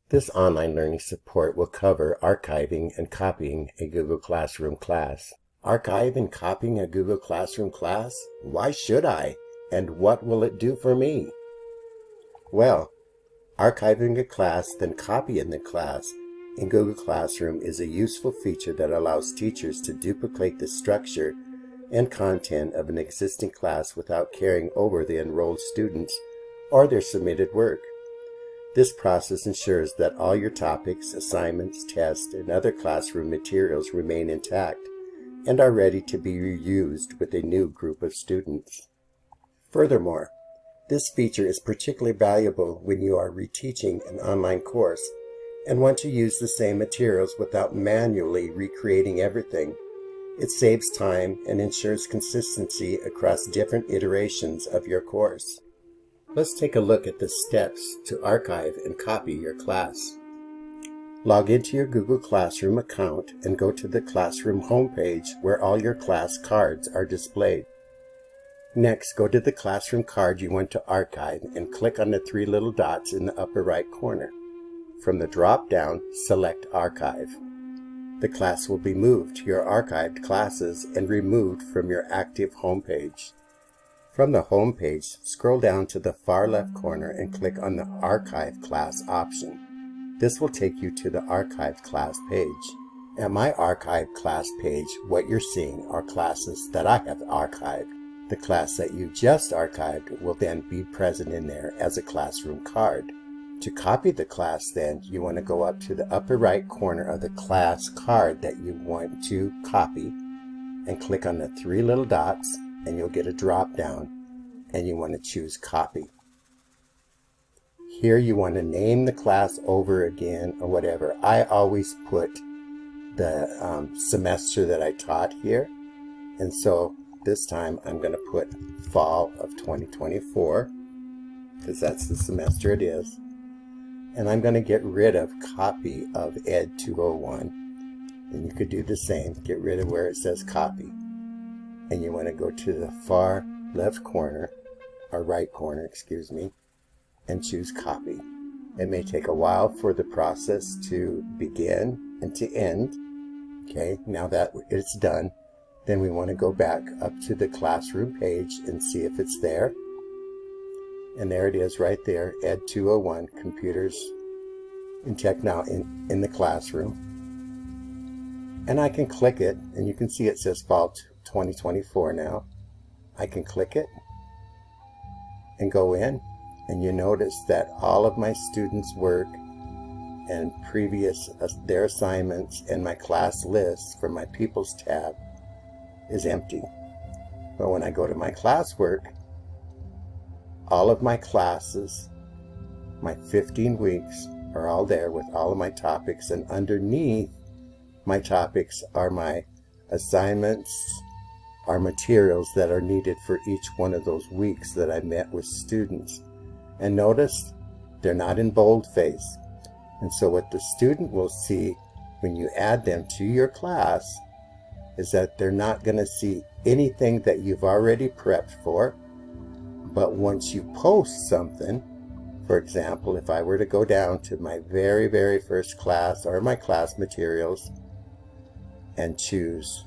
This online learning support will cover archiving and copying a Google Classroom class. Archive and copying a Google Classroom class? Why should I? And what will it do for me? Well, archiving a class, then copying the class in Google Classroom is a useful feature that allows teachers to duplicate the structure and content of an existing class without carrying over the enrolled students or their submitted work. This process ensures that all your topics, assignments, tests, and other classroom materials remain intact and are ready to be reused with a new group of students. Furthermore, this feature is particularly valuable when you are reteaching an online course and want to use the same materials without manually recreating everything. It saves time and ensures consistency across different iterations of your course. Let's take a look at the steps to archive and copy your class. Log into your Google Classroom account and go to the Classroom homepage where all your class cards are displayed. Next, go to the Classroom card you want to archive and click on the three little dots in the upper right corner. From the drop-down, select Archive. The class will be moved to your archived classes and removed from your active homepage. From the home page, scroll down to the far left corner and click on the Archive Class option. This will take you to the Archive Class page. At my Archive Class page, what you're seeing are classes that I have archived. The class that you just archived will then be present in there as a classroom card. To copy the class then, you want to go up to the upper right corner of the class card that you want to copy and click on the three little dots, and you'll get a drop down and you want to choose Copy. Here you want to name the class over again or whatever. I always put the semester that I taught here, and so this time I'm going to put Fall of 2024 because that's the semester it is. And I'm going to get rid of Copy of Ed 201. And you could do the same. Get rid of where it says Copy. And you want to go to the far left corner, or right corner, excuse me, and choose Copy. It may take a while for the process to begin and to end. Okay, now that it's done, then we want to go back up to the classroom page and see if it's there. And there it is right there, Ed 201, Computers and Technology in the classroom. And I can click it, and you can see it says Fall 2024 now. I can click it and go in, and you notice that all of my students' work and previous their assignments and my class lists from my People's tab is empty. But when I go to my classwork, all of my classes, my 15 weeks, are all there with all of my topics, and underneath my topics are my assignments, are materials that are needed for each one of those weeks that I met with students. And notice they're not in boldface. And so what the student will see when you add them to your class is that they're not going to see anything that you've already prepped for. But once you post something, for example, if I were to go down to my very, very first class or my class materials and choose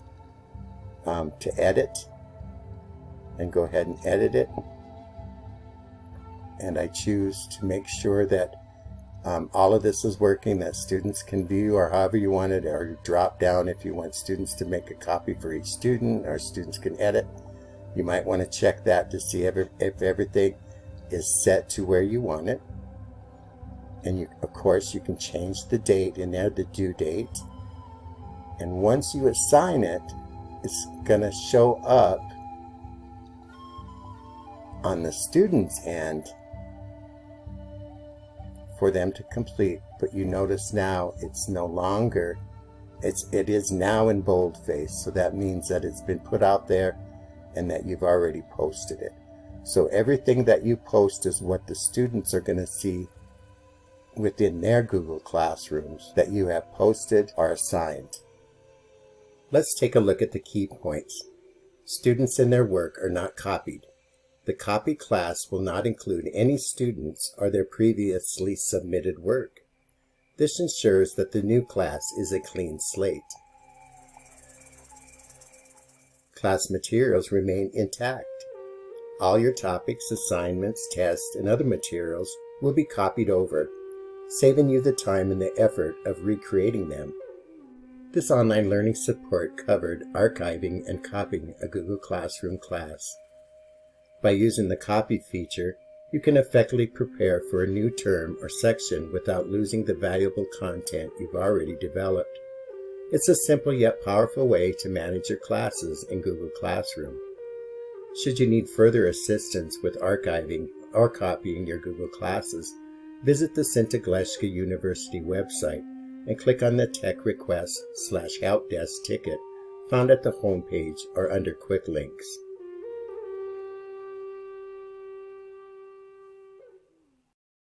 to edit and go ahead and edit it, and I choose to make sure that all of this is working, that students can view, or however you want it, or drop down if you want students to make a copy for each student, or students can edit. You might want to check that to see if everything is set to where you want it. And of course you can change the date in there, the due date. And once you assign it, it's going to show up on the student's end for them to complete. But you notice now it's no longer, it is now in boldface. So that means that it's been put out there and that you've already posted it. So everything that you post is what the students are going to see within their Google Classrooms that you have posted or assigned. Let's take a look at the key points. Students and their work are not copied. The copy class will not include any students or their previously submitted work. This ensures that the new class is a clean slate. Class materials remain intact. All your topics, assignments, tests, and other materials will be copied over, saving you the time and the effort of recreating them. This online learning support covered archiving and copying a Google Classroom class. By using the copy feature, you can effectively prepare for a new term or section without losing the valuable content you've already developed. It's a simple yet powerful way to manage your classes in Google Classroom. Should you need further assistance with archiving or copying your Google classes, visit the Cinta Gleska University website and click on the Tech Requests/Help Desk ticket found at the home page or under Quick Links.